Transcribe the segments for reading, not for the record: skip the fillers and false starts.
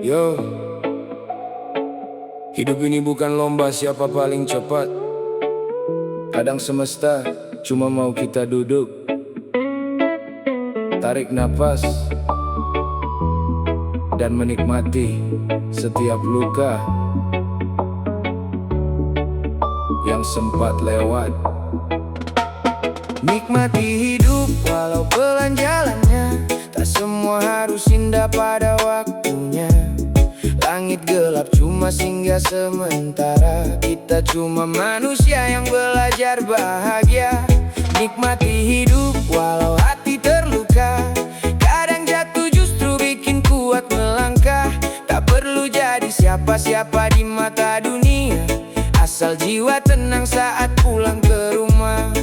Yo, hidup ini bukan lomba siapa paling cepat. Kadang semesta cuma mau kita duduk, tarik napas, dan menikmati setiap luka yang sempat lewat. Nikmati hidup walau pelan jalannya, tak semua harus indah pada waktunya. Langit gelap cuma singgah sementara, kita cuma manusia yang belajar bahagia. Nikmati hidup walau hati terluka, kadang jatuh justru bikin kuat melangkah. Tak perlu jadi siapa-siapa di mata dunia, asal jiwa tenang saat pulang ke rumah.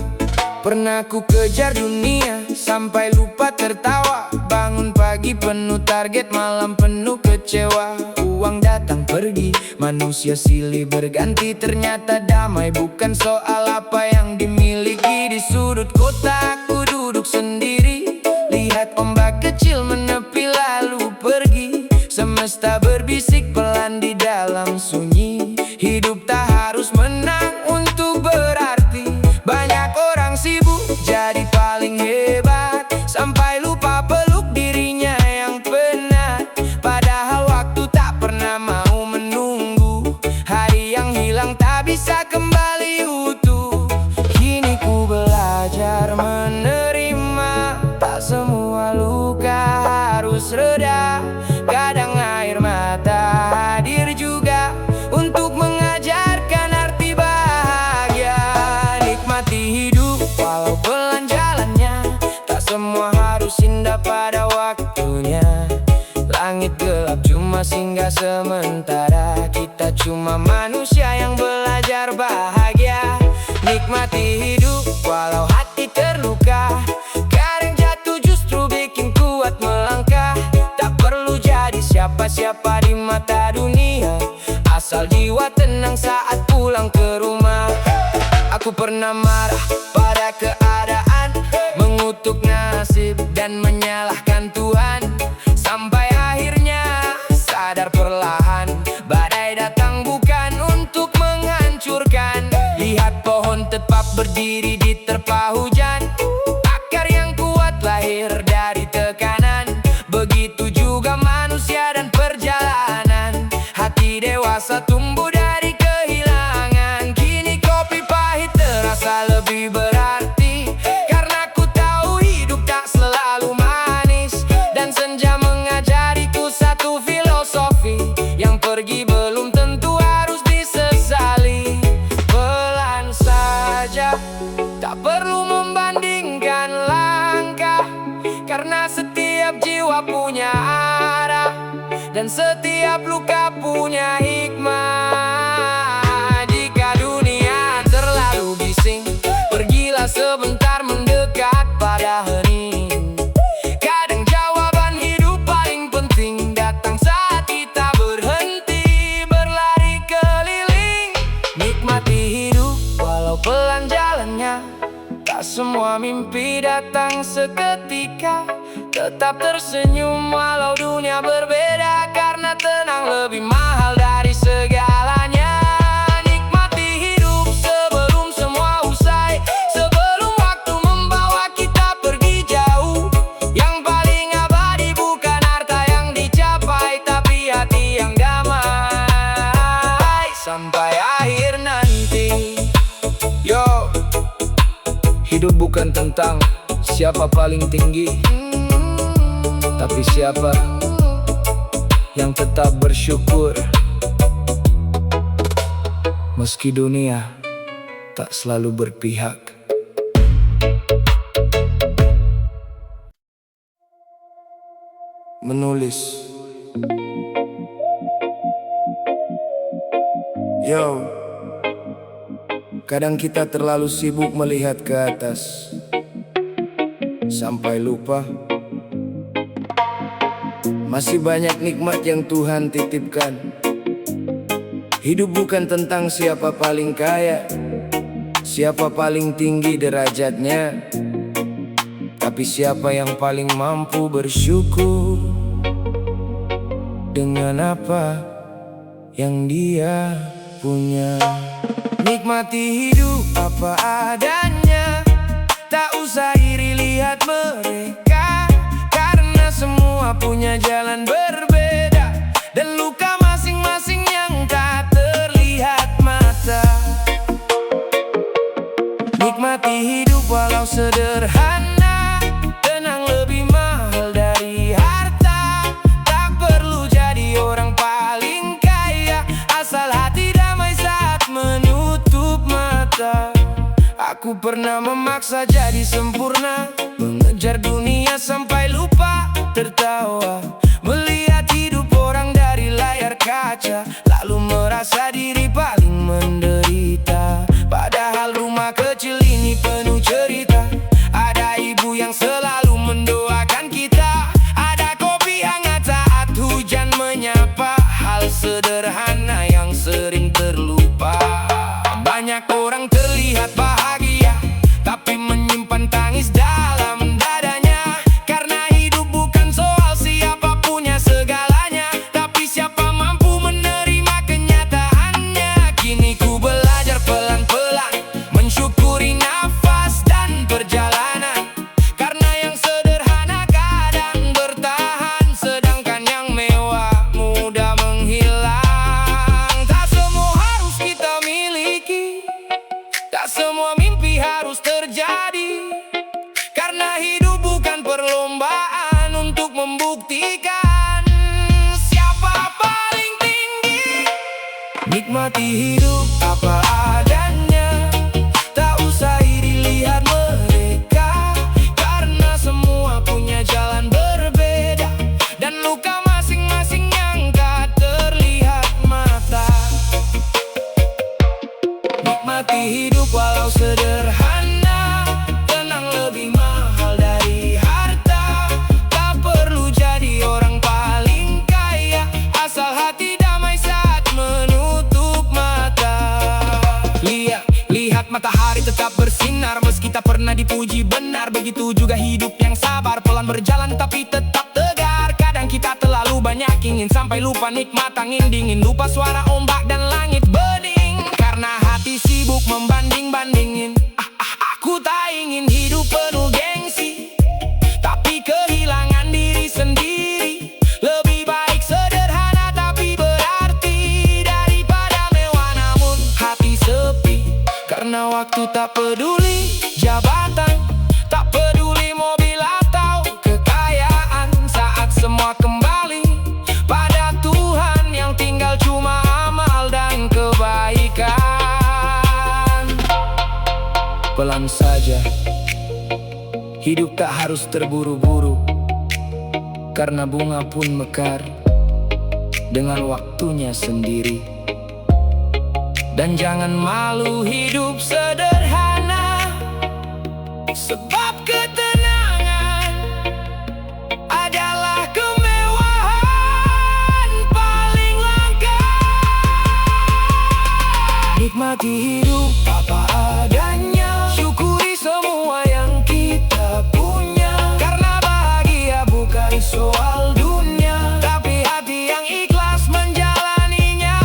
Pernah ku kejar dunia sampai lupa tertawa, bangun pagi penuh target, malam penuh kecewa. Uang datang pergi, manusia silih berganti, ternyata damai bukan soal apa yang dimiliki. Di sudut kota aku duduk sendiri, lihat ombak kecil menepi lalu pergi. Semesta berbisik pelan di dalam sunyi, hidup tak harus menang untuk berarti. Banyak orang sibuk jadi paling hebat, sampai lupa peluk dirinya yang penat. Padahal waktu tak pernah mau menunggu, hari yang hilang tak bisa kembali utuh. Kini ku belajar menerima, tak semua luka harus reda. Kadang air mata hadir juga untuk mengajarkan arti bahagia. Nikmati hidup walau pelan jalannya, tak semua harus indah pada waktunya. Langit gelap cuma singgah sementara, kita cuma manusia yang belajar bahagia. Nikmati hidup walau hati terluka, kadang jatuh justru bikin kuat melangkah. Tak perlu jadi siapa-siapa di mata dunia, asal jiwa tenang saat pulang ke rumah. Aku pernah marah pada keadaan, mengutuk nasib dan menyalahkan Tuhan, sampai akhirnya sadar perlahan, badai datang bukan untuk menghancurkan. Lihat pohon tetap berdiri di terpa hujan, akar yang kuat lahir dari tekanan. Begitu juga manusia dan perjalanan, hati dewasa tumbuh dari kehilangan. Kini kopi pahit terasa lebih berarti, karena ku tahu hidup tak selalu manis. Dan senja mengajariku satu filosofi, yang pergi belum tentu harus disesali. Pelan saja, tak perlu membandingkan langkah, karena setiap jiwa punya arah, dan setiap luka punya hikmah. Jika dunia terlalu bising, pergilah sebentar mendekat pada hening. Kadang jawaban hidup paling penting datang saat kita berhenti berlari keliling. Nikmati hidup walau pelan jalannya, tak semua mimpi datang seketika. Tetap tersenyum walau dunia berbeda, karena tenang lebih mahal dari segalanya. Nikmati hidup sebelum semua usai, sebelum waktu membawa kita pergi jauh. Yang paling abadi bukan harta yang dicapai, tapi hati yang damai sampai akhir nanti. Yo, hidup bukan tentang siapa paling tinggi, tapi siapa yang tetap bersyukur. Meski dunia tak selalu berpihak. Menulis. Yo, kadang kita terlalu sibuk melihat ke atas, sampai lupa masih banyak nikmat yang Tuhan titipkan. Hidup bukan tentang siapa paling kaya, siapa paling tinggi derajatnya, tapi siapa yang paling mampu bersyukur. dengan apa yang dia punya. Nikmati hidup apa adanya, tak usah iri lihat mereka, karena semua punya jalan berbeda dan luka masing-masing yang tak terlihat mata. Nikmati hidup walau sederhana, tenang lebih mahal dari harta. Tak perlu jadi orang paling kaya, asal hati damai saat menutup mata. Aku pernah memaksa jadi sempurna, mengejar dunia sampai lupa tertawa, melihat hidup orang dari layar kaca, lalu merasa diri paling menderita. Padahal rumah kecil ini penuh cerita, ada ibu yang selalu mendoakan kita, ada kopi hangat saat hujan menyapa, hal sederhana yang sering terlupa. Banyak orang terlihat bahagia, tapi menyimpan tangis dalam dadanya, karena hidup bukan soal siapa punya segalanya, tapi siapa mampu menerima kenyataannya. Kini ku belajar pelan-pelan mensyukuri nafas dan perjalanan, karena yang sederhana kadang bertahan, sedangkan yang mewah mudah menghilang. Tak semua harus kita miliki, tak semua mimpi harus terjadi, karena hidup bukan perlombaan untuk membuktikan siapa paling tinggi. Nikmati hidup apa adanya, tak usah iri lihat mereka, karena semua punya jalan berbeda dan luka masing-masing yang tak terlihat mata. Nikmati hidup walau sederhana, tenang lebih mahal dari harta. Tak perlu jadi orang paling kaya, asal hati damai saat menutup mata. Lihat matahari tetap bersinar, meski tak pernah dipuji benar. Begitu juga hidup yang sabar, pelan berjalan tapi tetap tegar. Kadang kita terlalu banyak ingin sampai lupa nikmat angin dingin, lupa suara ombak dan langit bening, karena hati sibuk membanding-bandingin. Aku tak ingin hidup penuh gengsi, tapi kehilangan diri sendiri. Lebih baik sederhana tapi berarti, daripada mewah namun hati sepi. Karena waktu tak peduli jabatan, tak peduli mobil atau kekayaan, saat semua kembali pada Tuhan, yang tinggal cuma amal dan kebaikan. Pelan saja, hidup tak harus terburu-buru, karena bunga pun mekar dengan waktunya sendiri. Dan jangan malu hidup sederhana, sebab ketenangan adalah kemewahan paling langka. Nikmati hidup apa adanya, syukuri semua yang kita punya, karena bahagia bukan soal dunia, tapi hati yang ikhlas menjalaninya.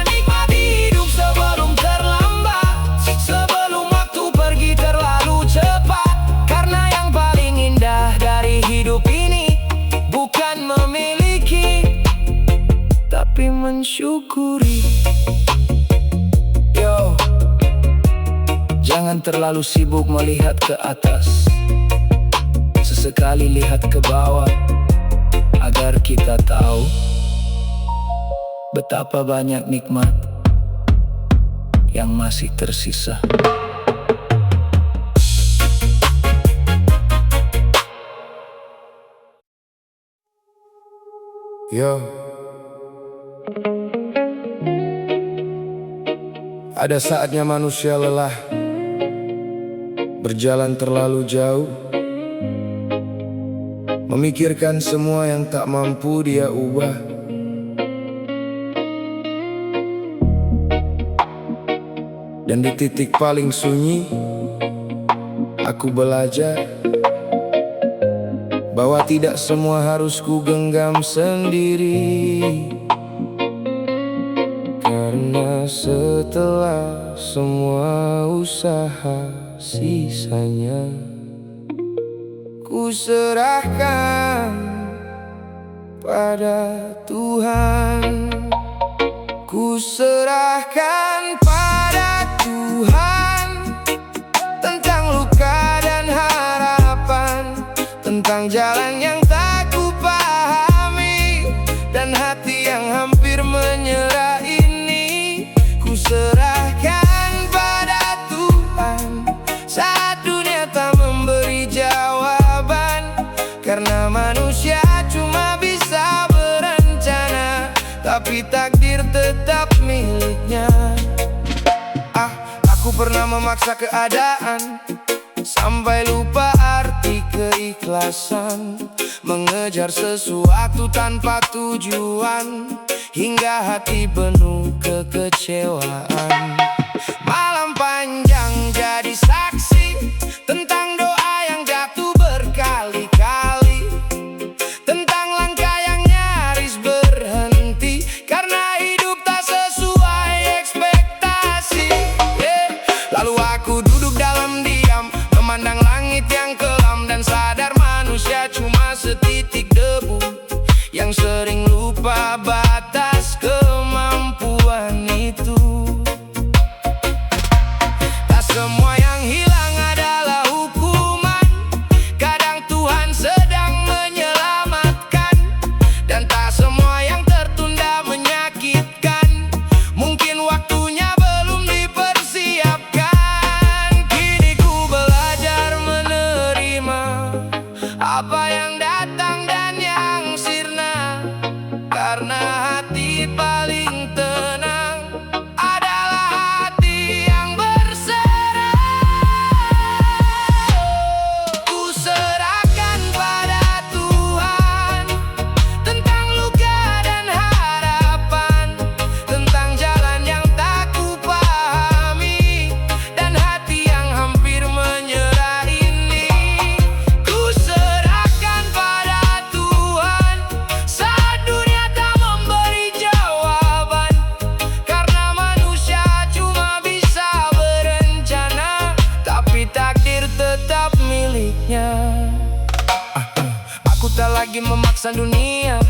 Nikmati hidup sebelum terlambat, sebelum waktu pergi terlalu cepat, karena yang paling indah dari hidup ini bukan memiliki, tapi mensyukuri. Jangan terlalu sibuk melihat ke atas, sesekali lihat ke bawah, agar kita tahu betapa banyak nikmat yang masih tersisa. Ada saatnya manusia lelah, berjalan terlalu jauh, memikirkan semua yang tak mampu dia ubah. Dan di titik paling sunyi, aku belajar bahwa tidak semua harus ku genggam sendiri. Karena setelah semua usaha, sisanya ku serahkan pada Tuhan. Ku serahkan pada Tuhan tentang luka dan harapan, tentang jalan yang tak ku pahami, dan hati yang hampir menyerah ini. Ku serahkan pada Tuhan saat dunia tak memberi jawaban. Karena manusia cuma bisa berencana, tapi takdir tetap miliknya. Aku pernah memaksa keadaan sampai lupa arti keikhlasan, mengejar sesuatu tanpa tujuan, hingga hati penuh kekecewaan. Malam panjang jadi saksi tentang doa yang jatuh berkali-kali, tentang langkah yang nyaris berhenti karena hidup tak sesuai ekspektasi. Lalu aku duduk dalam diam, memandang langit yang kelam, dan sadar manusia cuma setitik debu yang sering lupa batas kemampuan itu. Tak semua yang hilang adalah hukuman, kadang Tuhan sedang menyelamatkan. Dan tak semua yang tertunda menyakitkan, mungkin waktunya belum dipersiapkan. Kini ku belajar menerima apa yang datang dan yang sirna, karena hati paling tenang adalah hati yang berserah. Ku serahkan pada Tuhan tentang luka dan harapan, tentang jalan yang tak ku pahami, dan hati yang hampir menyerah ini. Ku serahkan pada Tuhan saat dunia tak memberi jawaban, karena manusia cuma bisa berencana, tapi takdir tetap miliknya. Aku tak lagi memaksa dunia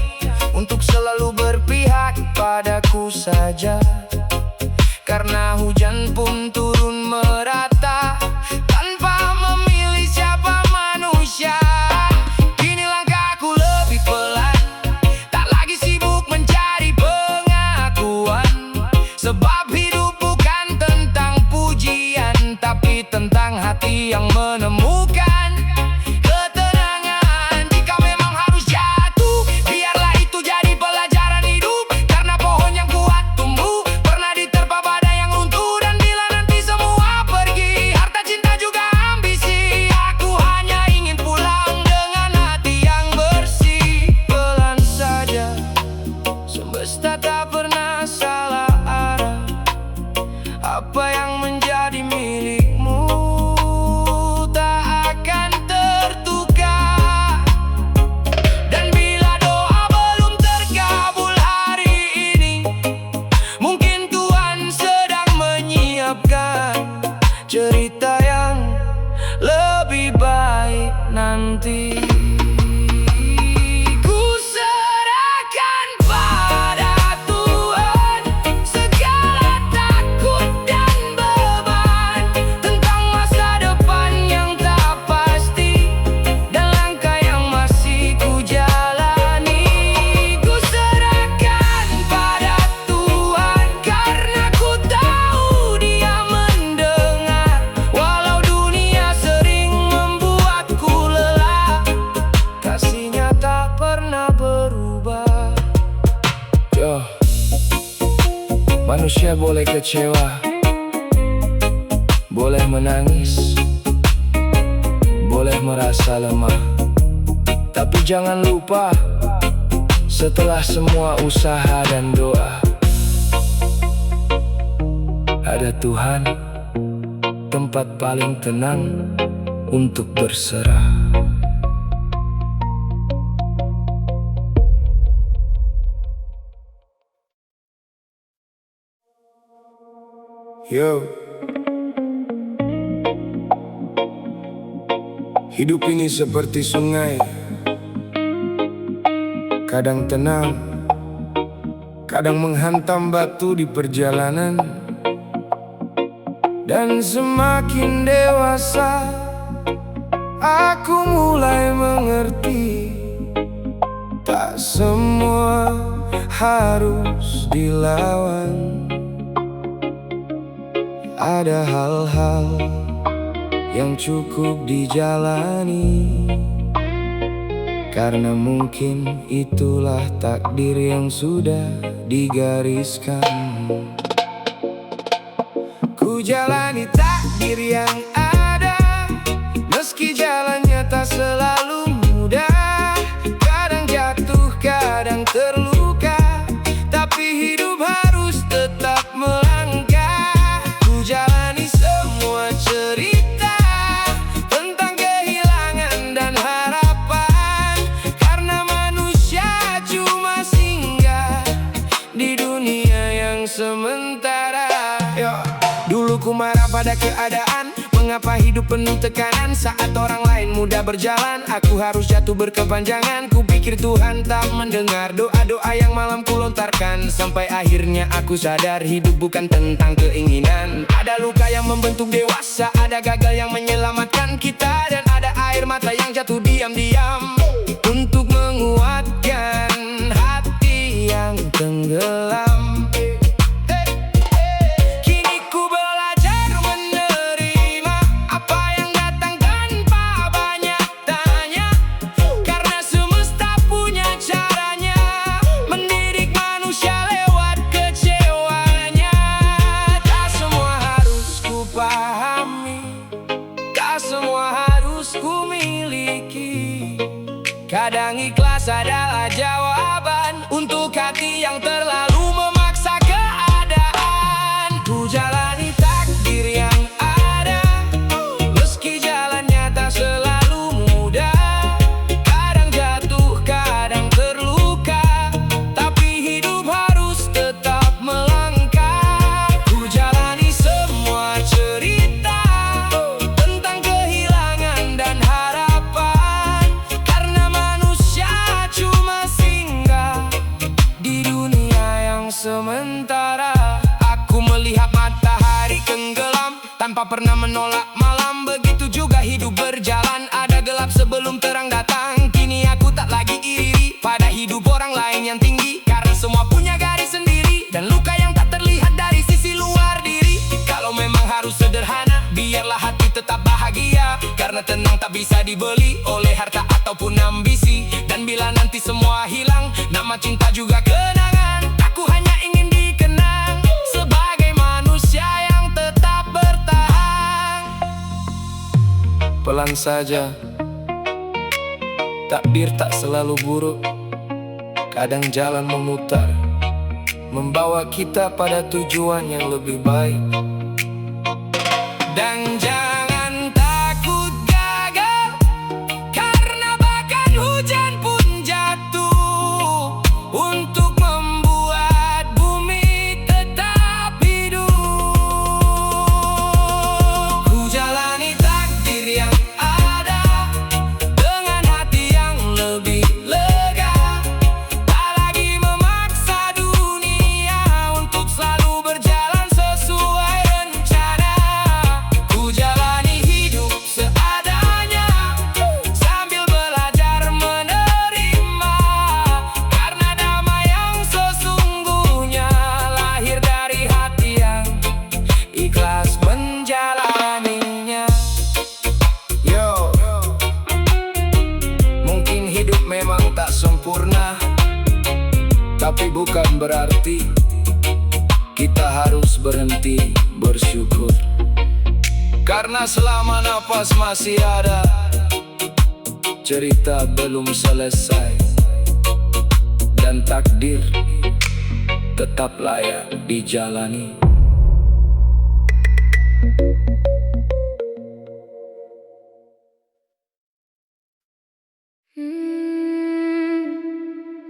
untuk selalu berpihak padaku saja, karena hujan pun turun merata tanpa memilih siapa manusia. Kini langkahku lebih pelan, tak lagi sibuk mencari pengakuan, sebab hidup bukan tentang pujian, tapi tentang hati yang menemukan ketenangan. Jika memang harus jatuh, biarlah itu jadi pelajaran hidup, karena pohon yang kuat tumbuh pernah diterpa badai yang runtuh. Dan bila nanti semua pergi, harta, cinta, juga ambisi, aku hanya ingin pulang dengan hati yang bersih. Pelan saja, semesta tak pernah salah arah. Apa yang menjadi milikmu tak akan tertukar. Dan bila doa belum terkabul hari ini, mungkin Tuhan sedang menyiapkan cerita yang lebih baik nanti. Ku serahkan pada Tuhan segala takut dan beban, tentang masa depan yang tak pasti, dan langkah yang masih ku jalani. Ku serahkan pada Tuhan karena ku tahu Dia mendengar, walau dunia sering membuatku lelah, kasih-Nya tak pernah berubah. Manusia boleh kecewa, boleh menangis, boleh merasa lemah, tapi jangan lupa, setelah semua usaha dan doa, ada Tuhan, tempat paling tenang untuk berserah. Yo, hidup ini seperti sungai, kadang tenang, kadang menghantam batu di perjalanan. Dan semakin dewasa, aku mulai mengerti, tak semua harus dilawan. Ada hal-hal yang cukup dijalani, karena mungkin itulah takdir yang sudah digariskan. Ku jalani takdir yang ada, meski jalannya tak selalu mudah. Kadang jatuh, kadang terluka, tapi hidup harus tetap melangkah. Ku jalani semua cerita tentang kehilangan dan harapan, karena manusia cuma singgah di dunia yang sementara. Dulu ku marah pada keadaan, mengapa hidup penuh tekanan. Saat orang lain mudah berjalan, aku harus jatuh berkepanjangan. Ku pikir Tuhan tak mendengar doa-doa yang malam ku lontarkan. Sampai akhirnya aku sadar hidup bukan tentang keinginan. Ada luka yang membentuk dewasa, ada gagal yang menyelamatkan kita, dan ada air mata yang jatuh diam-diam untuk menguatkan hati yang tenggelam. Kadang ikhlas adalah jawaban untuk hati yang terlalu memaksa keadaan. Ku jalani takdir yang ada, meski jalannya tak selalu mudah. Kadang jatuh, kadang terluka, tapi hidup harus tetap melangkah. Ku jalani semua cerita tentang kehilangan dan harapan, sementara. Aku melihat matahari tenggelam tanpa pernah menolak malam. Begitu juga hidup berjalan, ada gelap sebelum terang datang. Kini aku tak lagi iri pada hidup orang lain yang tinggi, karena semua punya garis sendiri dan luka yang tak terlihat dari sisi luar diri. Kalau memang harus sederhana, biarlah hati tetap bahagia, karena tenang tak bisa dibeli oleh harta ataupun ambisi. Dan bila nanti semua hilang, nama cinta juga kenangan, aku hanya ingin dikenang sebagai manusia yang tetap bertahan. Pelan saja, takdir tak selalu buruk. Kadang jalan memutar, membawa kita pada tujuan yang lebih baik. Dan jangan takut gagal, karena bahkan hujan pun jatuh untuk membuat bumi tetap hidup. Ku jalani takdir yang ada dengan hati yang lebih lega, tak lagi memaksa dunia untuk selalu berjalan sesuai rencana. Ku jalani hidup seadanya sambil belajar menerima, karena damai yang sesungguhnya lahir dari hati yang ikhlas menjalaninya. Yo, mungkin hidup memang tak sempurna, tapi bukan berarti kita harus berhenti bersyukur. Karena selama napas masih ada, cerita belum selesai, dan takdir tetap layak dijalani.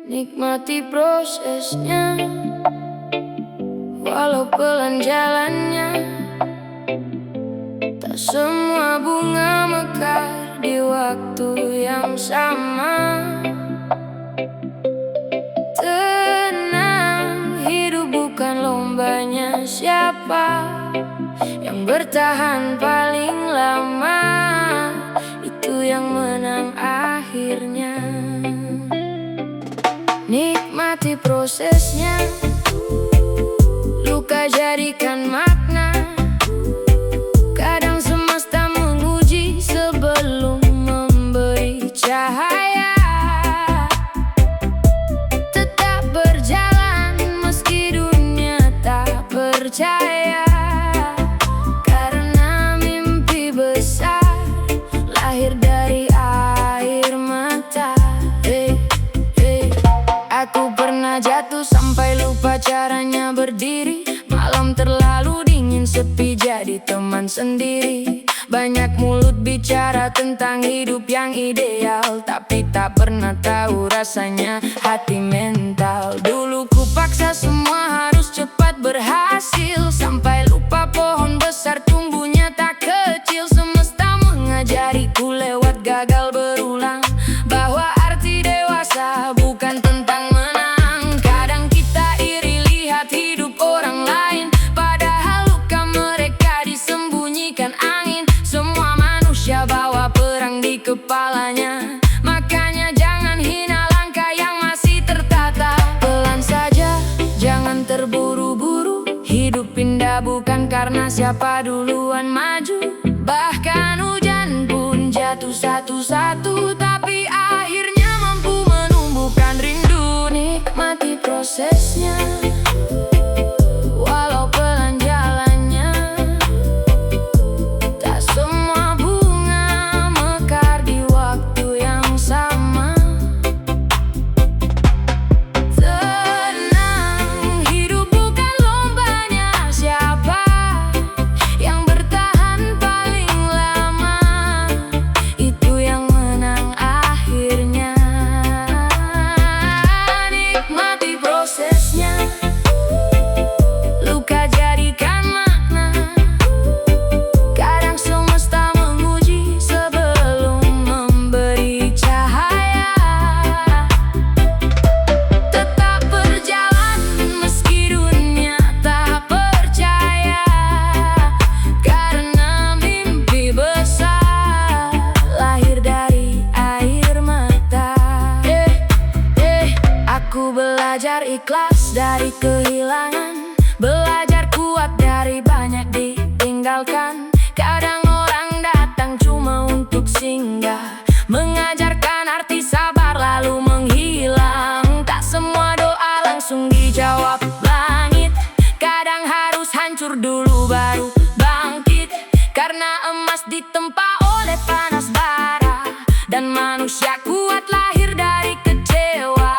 Nikmati prosesnya, walau pelan jalannya. semua bunga mekar di waktu yang sama. Tenang, hidup bukan lombanya siapa yang bertahan paling lama, itu yang menang akhirnya. Nikmati prosesnya, luka jadikan makna. Kadang semesta menguji sebelum memberi cahaya. Tetap berjalan meski dunia tak percaya. Karena mimpi besar lahir dari air mata. Aku pernah jatuh sampai lupa caranya berdiri. Malam terlalu dingin, sepi jadi teman sendiri. Banyak mulut bicara tentang hidup yang ideal, tapi tak pernah tahu rasanya hati mental. Dulu ku paksa semua harus cepat berhasil, sampai lupa pohon besar tumbuhnya tak kecil. Semesta mengajariku lewat gagal berulang, bahwa arti dewasa bukan tentang menang. Kadang kita iri lihat hidup orang lain, padahal luka mereka disembunyikan angin. Semua manusia bawa perang di kepalanya, makanya jangan hina langkah yang masih tertata. Pelan saja, jangan terburu-buru. Hidup indah bukan karena siapa duluan maju. Bahkan hujan pun jatuh satu-satu, tapi akhirnya mampu menumbuhkan rindu. Nikmati prosesnya, walau pelan jalannya. Tak semua bunga mekar di waktu yang sama. Tenang, hidup bukan lombanya siapa yang bertahan paling lama, itu yang menang akhirnya. Nikmati prosesnya, luka jadikan makna. Kadang semesta menguji sebelum memberi cahaya. Tetap berjalan meski dunia tak percaya. Karena mimpi besar lahir dari air mata. Aku belajar ikhlas dari kehilangan, belajar kuat dari banyak ditinggalkan. Kadang orang datang cuma untuk singgah, mengajarkan arti sabar lalu menghilang. Tak semua doa langsung dijawab langit. Kadang harus hancur dulu baru bangkit. Karena emas ditempa oleh panas bara, dan manusia kuat lahir dari kecewa.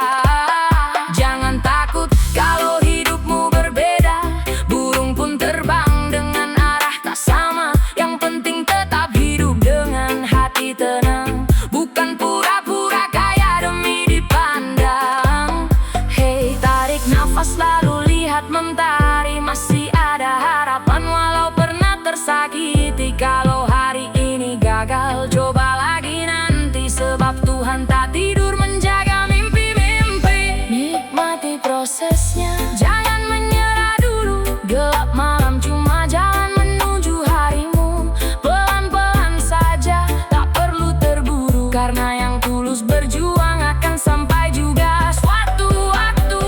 Jangan takut kalau hidupmu berbeda, burung pun terbang dengan arah tak sama. Yang penting tetap hidup dengan hati tenang, bukan pura-pura kaya demi dipandang. Hey, tarik nafas lalu lihat mentari. Masih ada harapan walau pernah tersakiti. Kalau hari ini gagal, coba lagi nanti, sebab Tuhan tak tidur menjaga mimpi-mimpi. Nikmati prosesnya, jangan menyerah dulu. Gelap malam cuma jalan menuju harimu. Pelan-pelan saja, tak perlu terburu. Karena yang tulus berjuang akan sampai juga suatu waktu.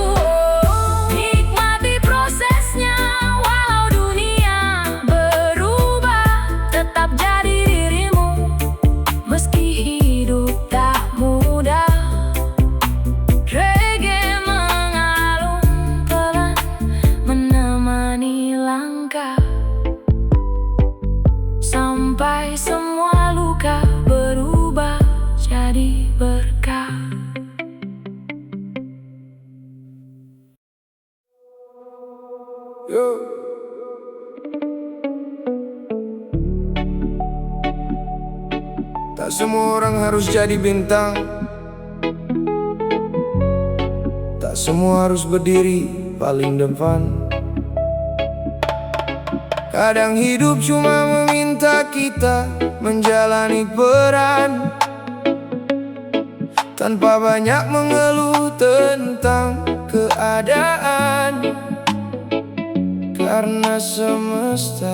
Nikmati prosesnya, walau dunia berubah. Tetap jadi dirimu, meski hidup tak mudah. Reggae mengalun pelan, menemani langkah, sampai semua luka berubah jadi berkah. Yo. Tak semua orang harus jadi bintang, tak semua harus berdiri paling depan. Kadang hidup cuma meminta kita menjalani peran tanpa banyak mengeluh tentang keadaan. Karena semesta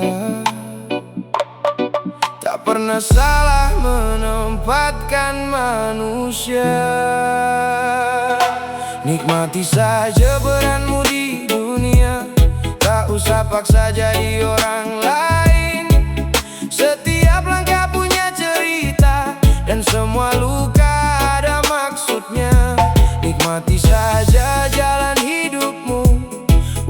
tak pernah salah menempatkan manusia. Nikmati saja peranmu di dunia, tak usah paksa jadi orang lain. Setiap langkah punya cerita, dan semua luka ada maksudnya. Nikmati saja jalan hidupmu,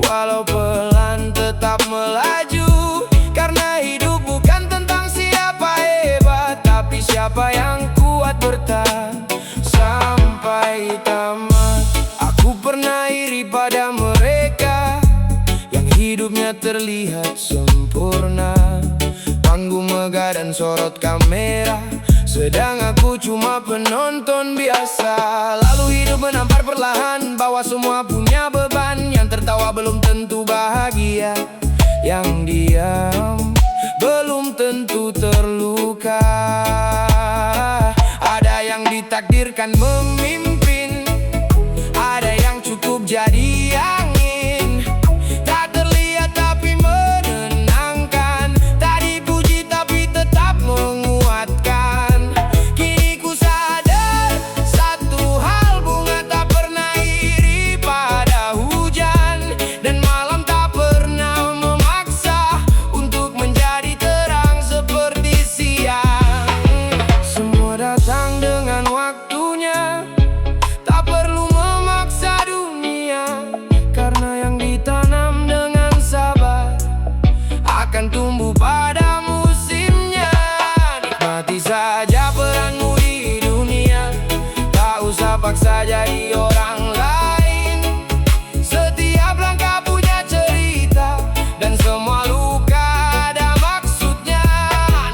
walau pelan tetap melaju. Karena hidup bukan tentang siapa hebat, tapi siapa yang kuat bertahan sampai tamat. Aku pernah iri pada mereka yang hidupnya terlihat sempurna, panggung megah dan sorot kamera, sedang aku cuma penonton biasa. Lalu hidup menampar perlahan, bahwa semua punya beban. Yang tertawa belum tentu bahagia, yang diam belum tentu terluka. Ada yang ditakdirkan memimpin, ada yang cukup jadi angin. Tak terlihat tapi menenangkan, tak dipuji tapi tetap menguatkan. Kini ku sadar satu hal, bunga tak pernah iri pada hujan, dan malam tak pernah memaksa untuk menjadi terang seperti siang. Semua datang dengan waktunya, tak perlu memaksa dunia. Karena yang ditanam dengan sabar akan tumbuh pada musimnya. Nikmati saja peranmu di dunia, tak usah paksa jadi orang lain. Setiap langkah punya cerita, dan semua luka ada maksudnya.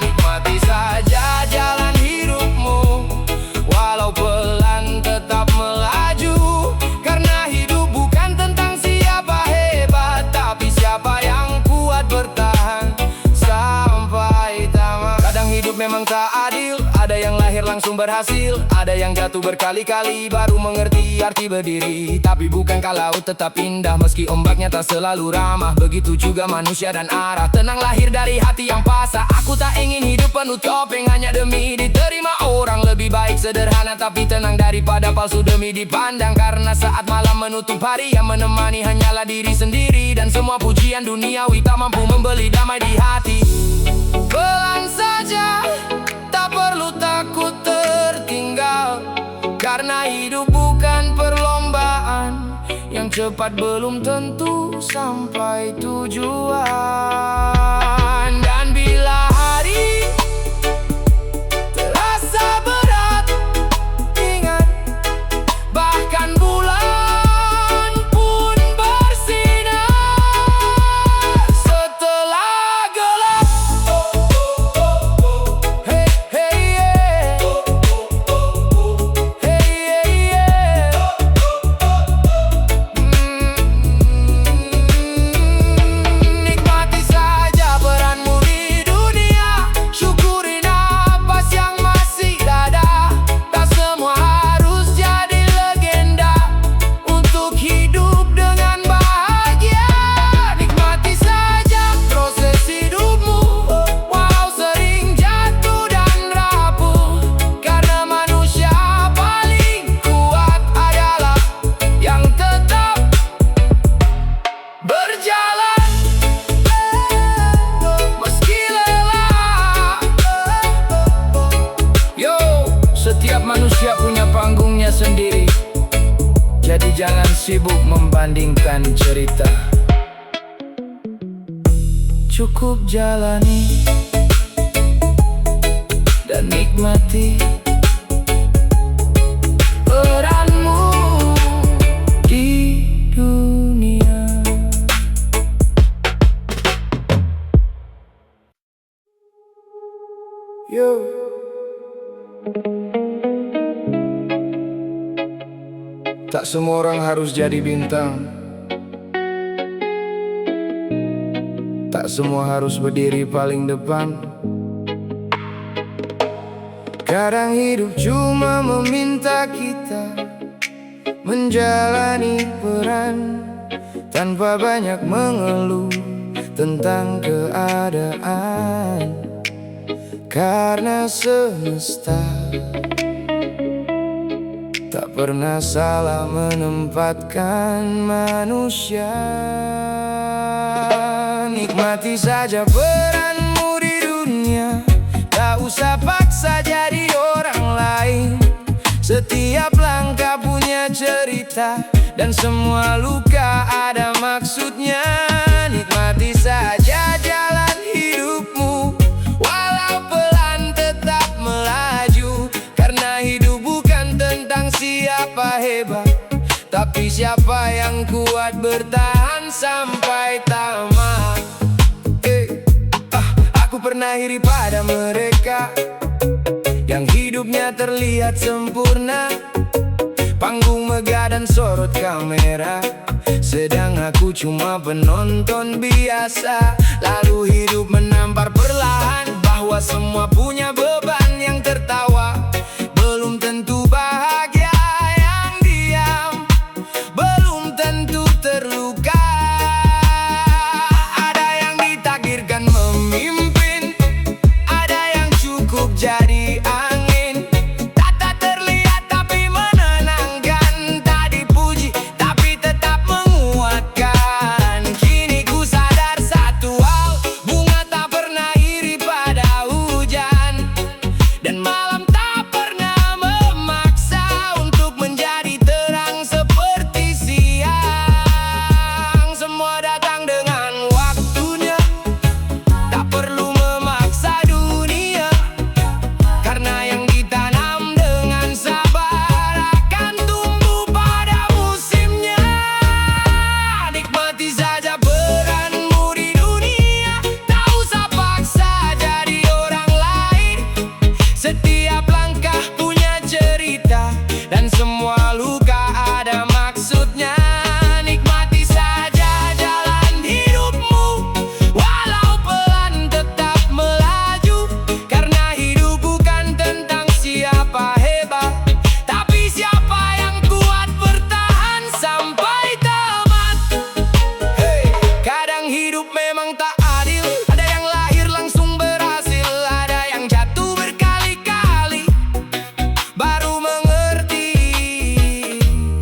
Nikmati saja jalan hidupmu, walau pelan tetap melaju. Karena hidup bukan tentang siapa hebat, tapi siapa yang kuat bertahan sampai tamat. Kadang hidup memang tak adil, ada yang lahir langsung berhasil, ada yang jatuh berkali-kali baru mengerti arti berdiri. Tapi bukankah laut tetap indah meski ombaknya tak selalu ramah? Begitu juga manusia dan arah, tenang lahir dari hati yang pasrah. Aku tak ingin hidup penuh topeng hanya demi diterima orang. Lebih baik sederhana tapi tenang daripada palsu demi dipandang. Karena saat malam menutup hari, yang menemani hanyalah diri sendiri. Dan semua pujian duniawi tak mampu membeli damai di hati. Pelan saja, tak perlu takut tertinggal. Karena hidup bukan perlombaan, yang cepat belum tentu sampai tujuan. Dan bila hari terasa berat, ingat bahkan bulan pun bersinar setelah gelap. Hey, hey, yeah. Hey, hey, yeah. Nikmati saja peranmu di dunia, syukurin napas yang masih ada. Tak semua harus jadi legenda untuk hidup dengan bahagia. Nikmati saja proses hidupmu, walau sering jatuh dan rapuh. Karena manusia paling kuat adalah yang tetap berjalan meski lelah. Yo, setiap manusia punya panggungnya sendiri, jadi jangan sibuk membandingkan cerita. Cukup jalani dan nikmati peranmu di dunia. Yo, tak semua orang harus jadi bintang, tak Tak semua harus berdiri paling depan. Kadang hidup cuma meminta kita menjalani peran tanpa banyak mengeluh tentang keadaan. Karena semesta tak pernah salah menempatkan manusia. Nikmati saja peranmu di dunia, tak usah paksa jadi orang lain. Setiap langkah punya cerita, dan semua luka ada maksudnya. Nikmati saja jalan hidupmu, walau pelan tetap melaju. Karena hidup bukan tentang siapa hebat, tapi siapa yang kuat bertahan sampai tamat. Aku pernah iri pada mereka yang hidupnya terlihat sempurna, panggung megah dan sorot kamera, sedang aku cuma penonton biasa. Lalu hidup menampar perlahan bahwa semua punya beban. Yang tertawa belum tentu bahagia, yang diam belum tentu terluka. Ada yang ditakdirkan memimpin, ada yang cukup jadi angin. Tak terlihat tapi menenangkan, tak dipuji tapi tetap menguatkan. Kini ku sadar satu hal, bunga tak pernah iri pada hujan, dan malam tak pernah memaksa untuk menjadi terang seperti siang. Semua datang dengan waktunya, tak perlu memaksa dunia. Karena yang ditanam dengan sabar akan tumbuh pada musimnya. Nikmati saja peranmu di dunia, tak usah paksa jadi orang lain. Setiap langkah punya cerita, dan semua luka ada maksudnya. Nikmati saja jalan hidupmu, walau pelan tetap melaju. Karena hidup bukan tentang siapa hebat, tapi siapa yang kuat bertahan sampai tamat. Kadang hidup memang tak adil, ada yang lahir langsung berhasil, ada yang jatuh berkali-kali baru mengerti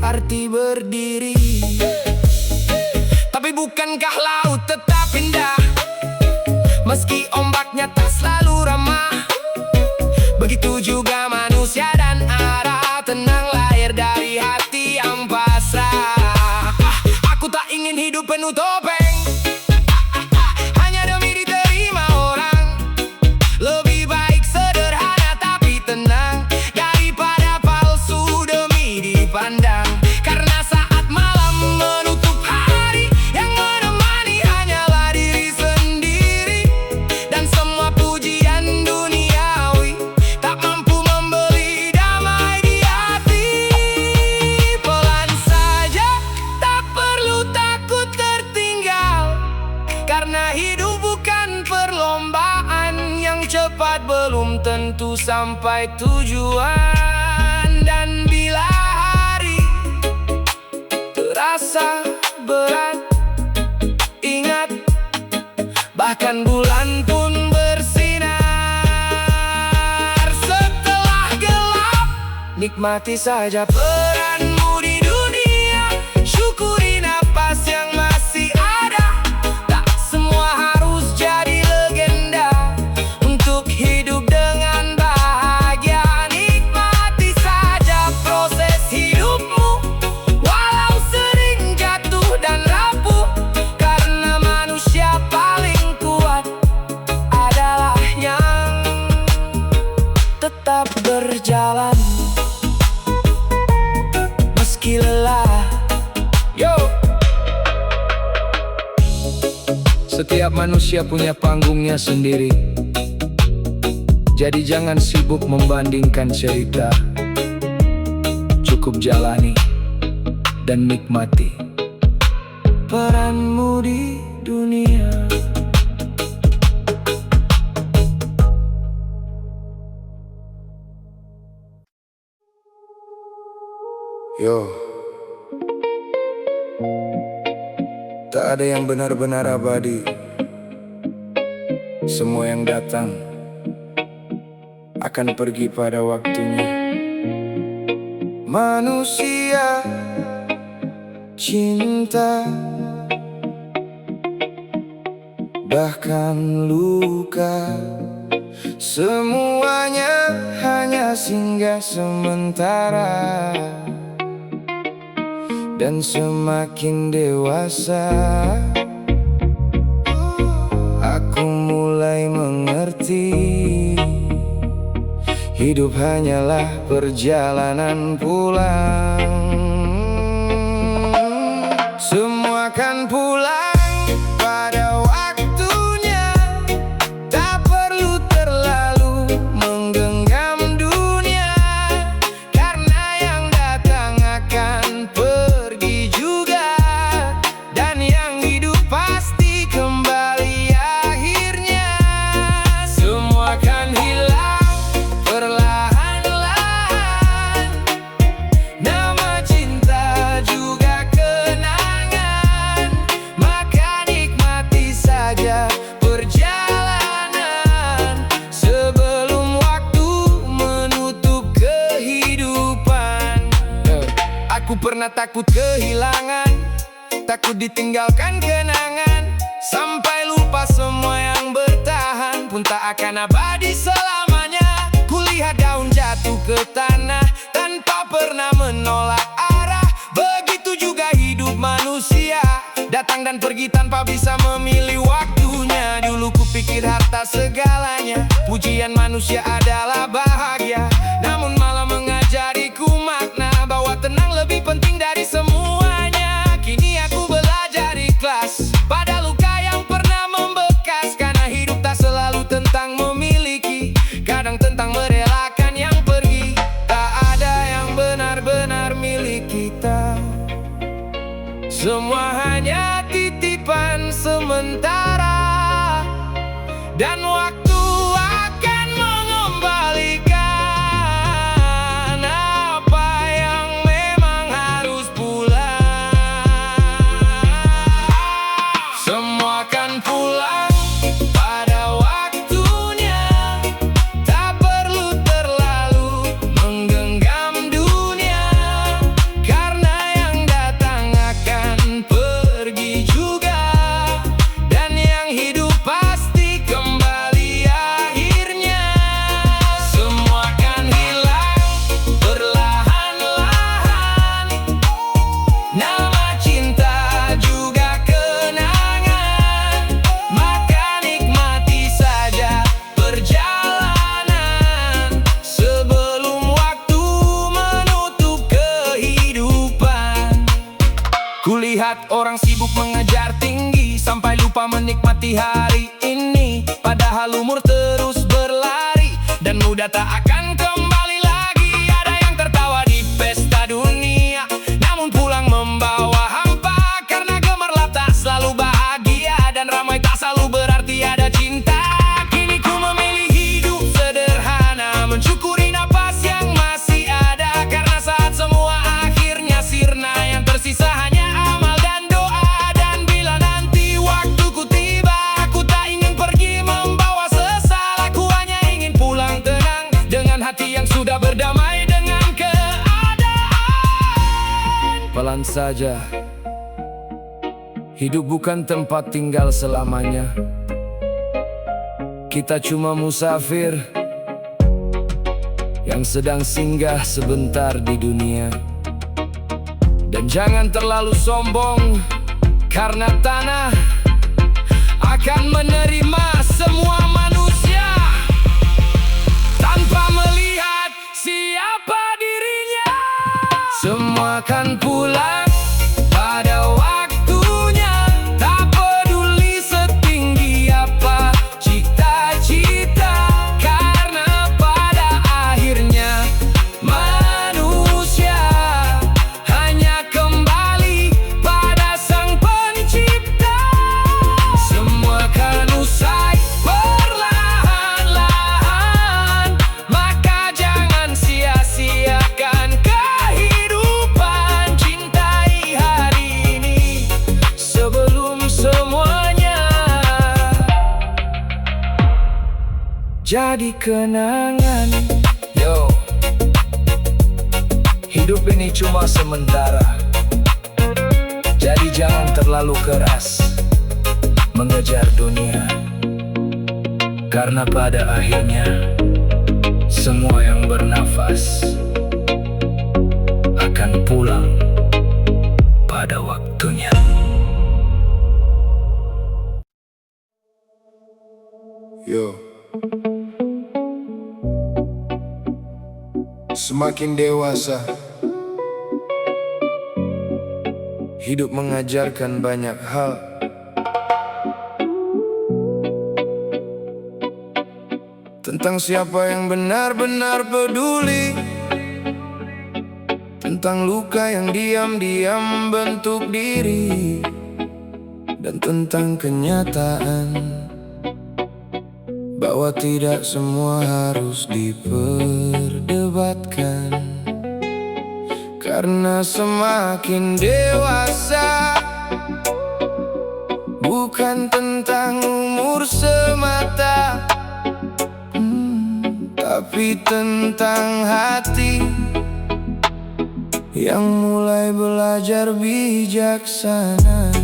arti berdiri. Tapi bukankah laut tetap indah, meski ombaknya tak selalu ramah? Begitu juga manusia dan arah, tenang lahir dari hati yang pasrah. Aku tak ingin hidup penuh topeng, hanya demi diterima orang. Lebih baik sederhana tapi tenang, daripada palsu demi dipandang. Karena saat malam menutup hari, yang menemani hanyalah diri sendiri. Dan semua pujian duniawi tak mampu membeli damai di hati. Pelan saja, tak perlu takut tertinggal. Karena hidup bukan perlombaan, yang cepat belum tentu sampai tujuan. Dan bila hari terasa berat, ingat, bahkan bulan pun bersinar setelah gelap. Nikmati saja peranmu di dunia, syukuri napas yang masih ada. Tak semua harus jadi legenda untuk hidup dengan bahagia. Nikmati saja proses hidupmu, walau sering jatuh dan rapuh. Karena manusia paling kuat adalah yang tetap berjalan meski lelah. Yo, setiap manusia punya panggungnya sendiri, jadi jangan sibuk membandingkan cerita. Cukup jalani dan nikmati peranmu di dunia. Yo, tak ada yang benar-benar abadi. Semua yang datang akan pergi pada waktunya. Manusia, cinta, bahkan luka, semuanya hanya singgah sementara. Dan semakin dewasa, aku mulai mengerti, hidup hanyalah perjalanan pulang. Semua akan pulang pada waktunya, tak perlu terlalu menggenggam dunia, karena yang datang akan pergi juga, dan yang hidup pasti kembali akhirnya. Semua akan hilang perlahan-lahan, nama cinta juga kenangan, maka nikmati saja perjalanan sebelum waktu menutup kehidupan. Aku pernah takut kehilangan, takut ditinggalkan kenangan, sampai lupa semua yang bertahan pun tak akan abadi selamanya. Kulihat daun jatuh ke tanah tanpa pernah menolak arah, begitu juga hidup manusia, datang dan pergi tanpa bisa memilih waktunya. Dulu kupikir harta segalanya, pujian manusia adalah bahagia, namun malah mengajariku makna bahwa tenang lebih penting dari semuanya. Kini aku belajar ikhlas pada luka yang pernah membekas, karena hidup tak selalu tentang memiliki, kadang tentang merelakan yang pergi. Tak ada yang benar-benar milik kita, semua hanya titipan sementara, dan waktu akan mengembalikan apa yang memang harus pulang. Semua akan pulang pada waktunya, tak perlu terlalu menggenggam dunia, karena yang datang akan pergi juga, dan yang hidup pasti kembali akhirnya. Semua akan hilang perlahan-lahan, nama cinta juga kenangan, maka nikmati saja perjalanan sebelum waktu menutup kehidupan. Kulihat orang sibuk mengejar tinggi, sampai lupa menikmati hari ini, padahal umur terus berlari, dan muda tak akan kembali lagi. Ada yang tertawa di pesta dunia, namun pulang membawa hampa, karena gemerlap tak selalu bahagia, dan ramai tak selalu berarti ada cinta. Kini ku memilih hidup sederhana, mensyukuri napas yang masih ada, karena saat semua akhirnya sirna, yang tersisa hanya amal dan doa. Dan bila nanti waktuku tiba, aku tak ingin pergi membawa sesal, aku hanya ingin pulang tenang, dengan hati yang sudah berdamai dengan keadaan. Pelan saja, hidup bukan tempat tinggal selamanya, kita cuma musafir yang sedang singgah sebentar di dunia. Dan jangan terlalu sombong, karena tanah akan menerima semua manusia tanpa melihat siapa dirinya. Semua akan pulang pada waktunya, tak peduli setinggi apa cita-cita, karena pada akhirnya manusia hanya kembali pada Sang Pencipta. Semua akan usai perlahan-lahan, maka jangan sia-siakan kehidupan. jadi kenangan. Yo, hidup ini cuma sementara, jadi jangan terlalu keras mengejar dunia, karena pada akhirnya semua yang bernafas akan pulang pada waktunya. Yo, semakin dewasa, hidup mengajarkan banyak hal. Tentang siapa yang benar-benar peduli, tentang luka yang diam-diam bentuk diri, dan tentang kenyataan bahwa tidak semua harus diperdebatkan. Karena semakin dewasa bukan tentang umur semata, tapi tentang hati yang mulai belajar bijaksana.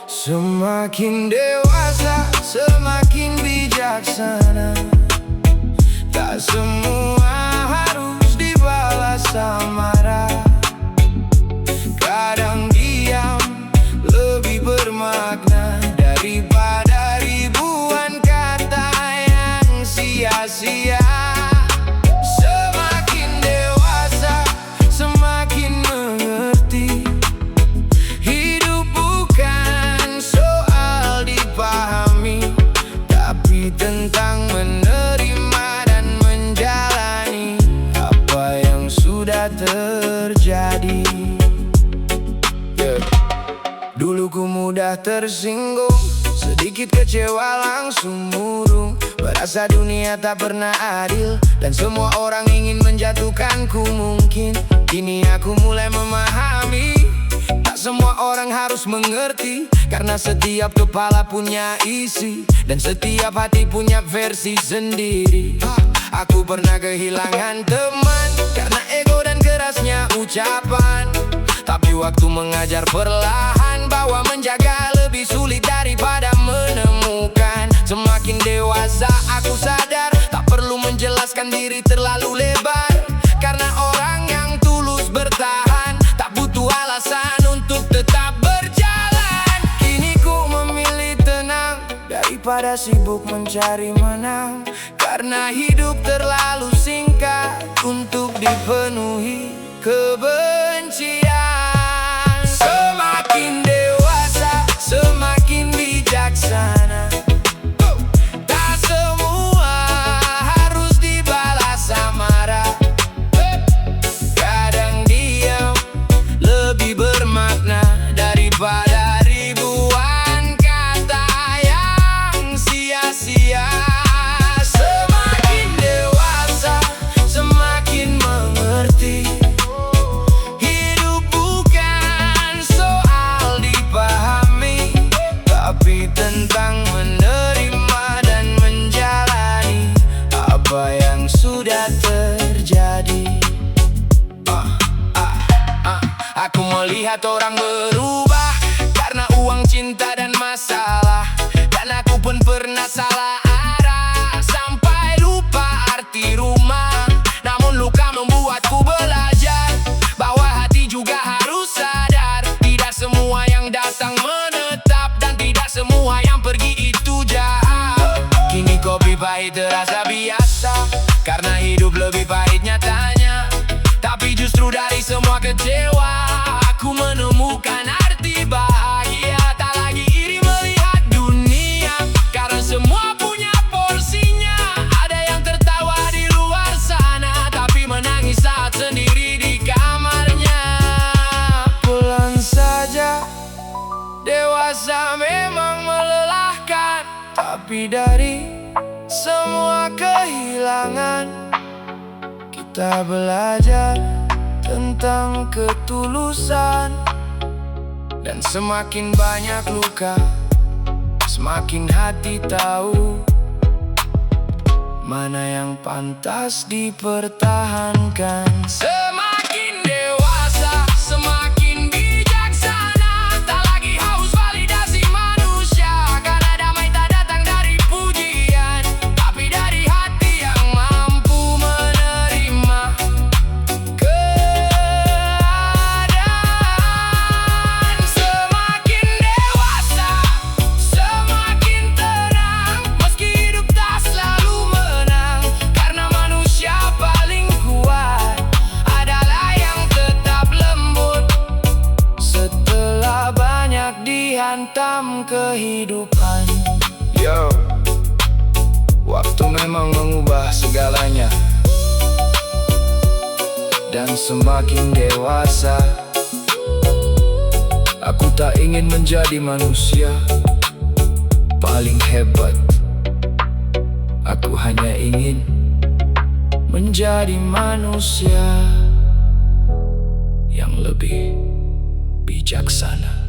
Semakin dewasa, semakin bijaksana. Tak semua harus dibalas amarah. Kadang diam lebih bermakna daripada ribuan kata yang sia-sia. Semakin dewasa, semakin mengerti. Hidup bukan soal dipahami, tapi tentang menerima dan menjalani apa yang sudah terjadi. Dulu ku mudah tersinggung, sedikit kecewa langsung murung, merasa dunia tak pernah adil dan semua orang ingin menjatuhkanku mungkin. Kini aku mulai memahami, tak semua orang harus mengerti, karena setiap kepala punya isi dan setiap hati punya versi sendiri. Aku pernah kehilangan teman karena ego dan kerasnya ucapan, tapi waktu mengajar perlahan bahwa menjaga lebih sulit daripada menemukan. Semakin dewasa aku sadar tak perlu menjelaskan diri terlalu lebar, karena orang yang tulus bertahan tak butuh alasan untuk tetap berjalan. Kini ku memilih tenang daripada sibuk mencari menang, karena hidup terlalu singkat untuk dipenuhi kebencian. Semakin dewasa, semakin bijaksana. Tak semua harus dibalas amarah. Kadang diam lebih bermakna daripada ribuan kata yang sia-sia. Semakin dewasa, semakin mengerti. Hidup bukan soal dipahami, tapi tentang menerima dan menjalani apa yang sudah terjadi. Aku melihat orang berubah karena uang, cinta, dan masalah, dan aku pun pernah salah arah sampai lupa arti rumah. Namun luka membuatku belajar bahwa hati juga harus sadar, tidak semua yang datang menetap dan tidak semua yang pergi itu jahat. Kini kopi pahit terasa biasa, karena hidup lebih pahit nyatanya. Tapi justru dari semua kecewa aku menemukan arti bahagia. Tak lagi iri melihat dunia, karena semua punya porsinya. Ada yang tertawa di luar sana, tapi menangis saat sendiri di kamarnya. Pelan saja, dewasa memang melelahkan, tapi dari semua kehilangan kita belajar tentang ketulusan. Dan semakin banyak luka, semakin hati tahu mana yang pantas dipertahankan. Semakin dewasa, semakin bijaksana, tak lagi haus validasi manusia, karena damai tak datang dari pujian, tapi dari hati yang mampu menerima keadaan. Semakin dewasa, semakin tenang, meski hidup tak selalu menang, karena manusia paling kuat adalah yang tetap lembut setelah banyak dihantam kehidupan. Yo, waktu memang mengubah segalanya, dan semakin dewasa aku tak ingin menjadi manusia paling hebat. Aku hanya ingin menjadi manusia yang lebih bijaksana.